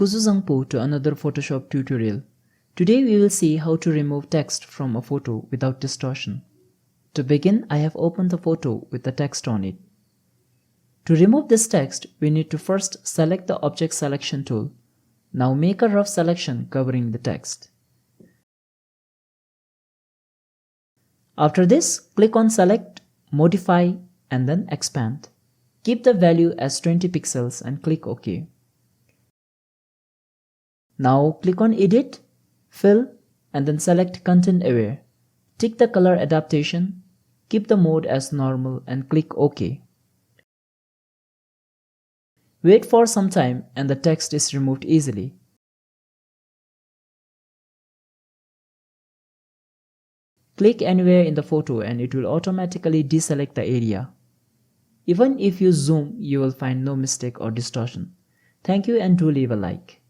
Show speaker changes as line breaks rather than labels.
Kuzuzangpo to another Photoshop tutorial. Today we will see how to remove text from a photo without distortion. To begin, I have opened the photo with the text on it. To remove this text, we need to first select the Object Selection tool. Now make a rough selection covering the text. After this, click on Select, Modify, and then Expand. Keep the value as 20 pixels and click OK. Now click on Edit, Fill, and then select Content Aware. Tick the color adaptation, keep the mode as normal and click OK. Wait for some time and the text is removed easily. Click anywhere in the photo and it will automatically deselect the area. Even if you zoom, you will find no mistake or distortion. Thank you and do leave a like.